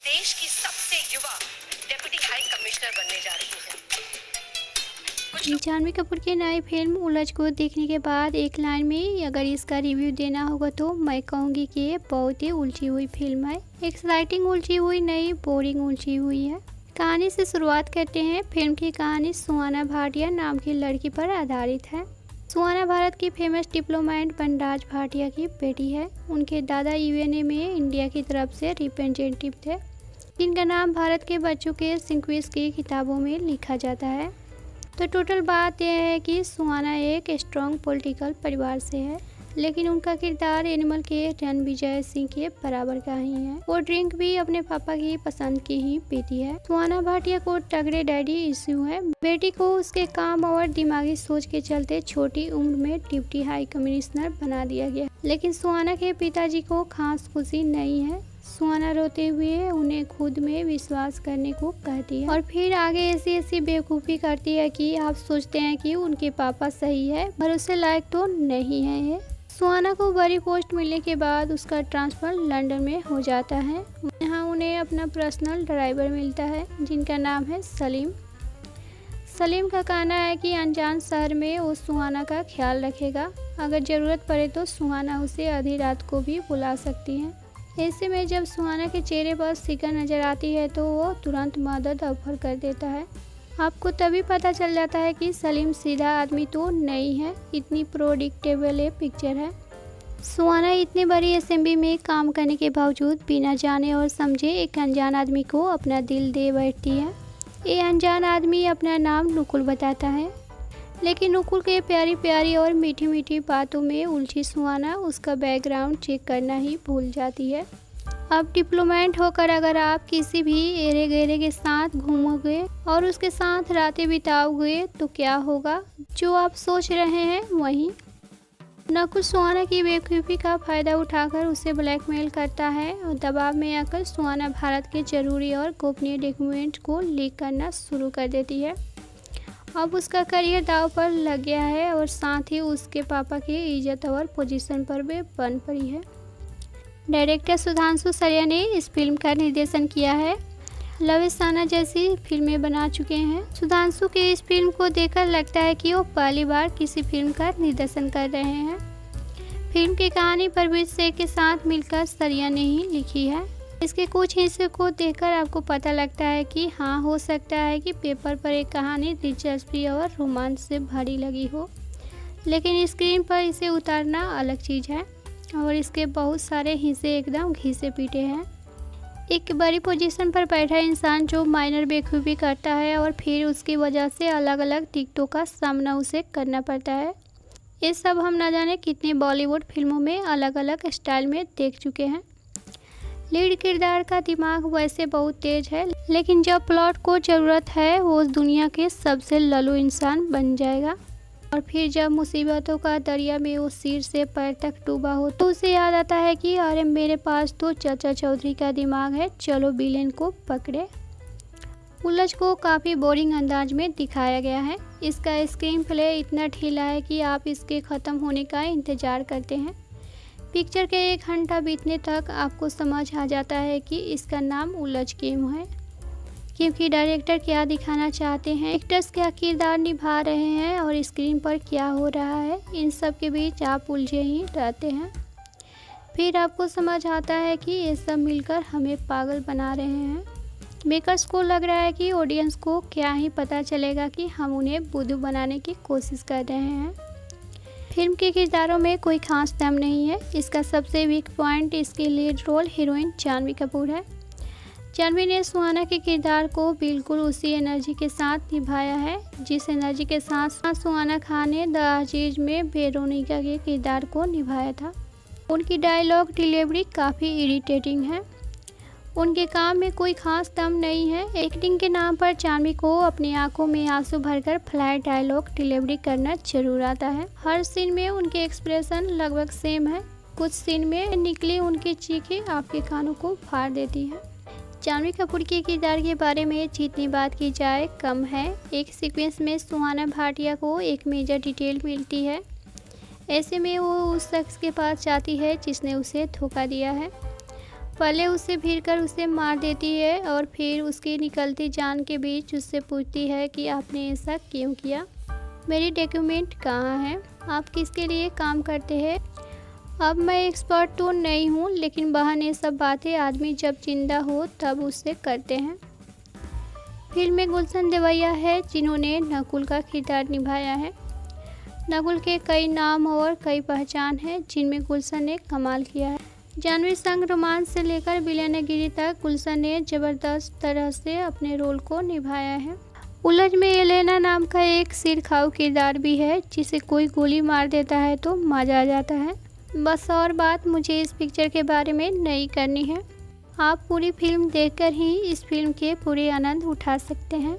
देश की सबसे युवा डेप्यूटी हाई कमिश्नर बनने जा रही हैं। जानवी कपूर की नई फिल्म उलझ को देखने के बाद एक लाइन में अगर इसका रिव्यू देना होगा तो मैं कहूँगी कि ये बहुत ही उलझी हुई फिल्म है। एक्साइटिंग उलझी हुई नहीं, बोरिंग उलझी हुई है। कहानी से शुरुआत करते हैं। फिल्म की कहानी सुहाना भाटिया नाम की लड़की पर आधारित है। सुहाना भारत की फेमस डिप्लोमेट वनराज भाटिया की बेटी है। उनके दादा यूएनए में इंडिया की तरफ से रिप्रेजेंटेटिव थे, जिनका नाम भारत के बच्चों के सिक्विज की किताबों में लिखा जाता है। तो टोटल बात यह है कि सुहाना एक स्ट्रॉन्ग पॉलिटिकल परिवार से है, लेकिन उनका किरदार एनिमल के रणविजय सिंह के बराबर का ही है। वो ड्रिंक भी अपने पापा की पसंद की ही पीती है। सुहाना भाटिया को तगड़े डैडी इश्यू है। बेटी को उसके काम और दिमागी सोच के चलते छोटी उम्र में डिप्टी हाई कमिश्नर बना दिया गया, लेकिन सुहाना के पिताजी को खास खुशी नहीं है। सुहाना रोते हुए उन्हें खुद में विश्वास करने को कहती है और फिर आगे ऐसी ऐसी बेवकूफ़ी करती है कि आप सोचते हैं कि उनके पापा सही है, भरोसे लायक तो नहीं है ये। सुहाना को बड़ी पोस्ट मिलने के बाद उसका ट्रांसफ़र लंदन में हो जाता है। यहाँ उन्हें अपना पर्सनल ड्राइवर मिलता है, जिनका नाम है सलीम। सलीम का कहना है कि अनजान शहर में वो सुहाना का ख्याल रखेगा। अगर ज़रूरत पड़े तो सुहाना उसे आधी रात को भी बुला सकती है। ऐसे में जब सुहाना के चेहरे पर शिकन नज़र आती है तो वो तुरंत मदद ऑफर कर देता है। आपको तभी पता चल जाता है कि सलीम सीधा आदमी तो नहीं है, इतनी प्रोडिक्टेबल ये पिक्चर है। सुहाना इतनी बड़ी असेंबली में काम करने के बावजूद बिना जाने और समझे एक अनजान आदमी को अपना दिल दे बैठती है। ये अनजान आदमी अपना नाम नुकुल बताता है, लेकिन नुकुल के प्यारी प्यारी और मीठी मीठी बातों में उलझी सुहाना उसका बैकग्राउंड चेक करना ही भूल जाती है। अब डिप्लोमेट होकर अगर आप किसी भी एरे गहरे के साथ घूमोगे और उसके साथ रातें बिताओगे तो क्या होगा? जो आप सोच रहे हैं वही। नकुल सुहाना की बेवकूफ़ी का फ़ायदा उठाकर उसे ब्लैकमेल करता है और दबाव में आकर सुहाना भारत के जरूरी और गोपनीय डॉक्यूमेंट को लीक करना शुरू कर देती है। अब उसका करियर दांव पर लग गया है और साथ ही उसके पापा की इज्जत और पोजीशन पर भी बन पड़ी है। डायरेक्टर सुधांशु सरिया ने इस फिल्म का निर्देशन किया है। लवेशाना जैसी फिल्में बना चुके हैं। सुधांशु की इस फिल्म को देखकर लगता है कि वो पहली बार किसी फिल्म का निर्देशन कर रहे हैं। फिल्म की कहानी परवीर शेख के साथ मिलकर सरिया ने ही लिखी है। इसके कुछ हिस्से को देखकर आपको पता लगता है कि हाँ, हो सकता है कि पेपर पर एक कहानी दिलचस्पी और रोमांच से भरी लगी हो, लेकिन स्क्रीन पर इसे उतारना अलग चीज़ है और इसके बहुत सारे हिस्से एकदम घिसे पीटे हैं। एक बड़ी पोजीशन पर बैठा इंसान जो माइनर बेवकूफ़ी करता है और फिर उसकी वजह से अलग अलग दिक्कतों का सामना उसे करना पड़ता है। ये सब हम न जाने कितनी बॉलीवुड फिल्मों में अलग अलग स्टाइल में देख चुके हैं। लीड किरदार का दिमाग वैसे बहुत तेज है, लेकिन जब प्लॉट को ज़रूरत है वो उस दुनिया के सबसे लल्लू इंसान बन जाएगा और फिर जब मुसीबतों का दरिया में वो सिर से पैर तक डूबा हो तो उसे याद आता है कि अरे मेरे पास तो चाचा चौधरी का दिमाग है, चलो विलेन को पकड़े। उलझ को काफ़ी बोरिंग अंदाज में दिखाया गया है। इसका स्क्रीन प्ले इतना ढीला है कि आप इसके ख़त्म होने का इंतज़ार करते हैं। पिक्चर के 1 घंटा बीतने तक आपको समझ आ जाता है कि इसका नाम उलझ क्यों है, क्योंकि डायरेक्टर क्या दिखाना चाहते हैं, एक्टर्स क्या किरदार निभा रहे हैं और स्क्रीन पर क्या हो रहा है, इन सब के बीच आप उलझे ही रहते हैं। फिर आपको समझ आता है कि ये सब मिलकर हमें पागल बना रहे हैं। मेकर्स को लग रहा है कि ऑडियंस को क्या ही पता चलेगा कि हम उन्हें बुद्धू बनाने की कोशिश कर रहे हैं। फिल्म के किरदारों में कोई खास दम नहीं है। इसका सबसे वीक पॉइंट इसकी lead role heroine Janhvi Kapoor है। जानवी ने सुहाना के किरदार को बिल्कुल उसी एनर्जी के साथ निभाया है जिस एनर्जी के साथ सुहाना खान ने द अजीज में वेरोनिका के किरदार को निभाया था। उनकी डायलॉग डिलीवरी काफ़ी इरिटेटिंग है। उनके काम में कोई खास दम नहीं है। एक्टिंग के नाम पर जानवी को अपनी आंखों में आंसू भरकर फ्लैट डायलॉग डिलीवरी करना जरूर आता है। हर सीन में उनके एक्सप्रेशन लगभग सेम है। कुछ सीन में निकली उनकी चीखें आपके कानों को फाड़ देती है। जानवी कपूर के किरदार के बारे में जितनी बात की जाए कम है। एक सीक्वेंस में सुहाना भाटिया को एक मेजर डिटेल मिलती है। ऐसे में वो उस शख्स के पास जाती है जिसने उसे धोखा दिया है। पहले उसे भीड़ कर उसे मार देती है और फिर उसकी निकलती जान के बीच उससे पूछती है कि आपने ऐसा क्यों किया, मेरी डॉक्यूमेंट कहाँ है, आप किसके लिए काम करते हैं। अब मैं एक्सपर्ट तो नहीं हूँ, लेकिन बहन ये सब बातें आदमी जब जिंदा हो तब उससे करते हैं। फिल्म में गुलशन देवैया है जिन्होंने नकुल का किरदार निभाया है। नकुल के कई नाम और कई पहचान है जिनमें गुलशन ने कमाल किया है। जानवी संग रोमांस से लेकर विलयनगिरी तक गुलशन ने जबरदस्त तरह से अपने रोल को निभाया है। उलझ में एलेना नाम का एक सिरखाऊ किरदार भी है जिसे कोई गोली मार देता है तो मजा आ जाता है। बस और बात मुझे इस पिक्चर के बारे में नहीं करनी है। आप पूरी फिल्म देखकर ही इस फिल्म के पूरे आनंद उठा सकते हैं।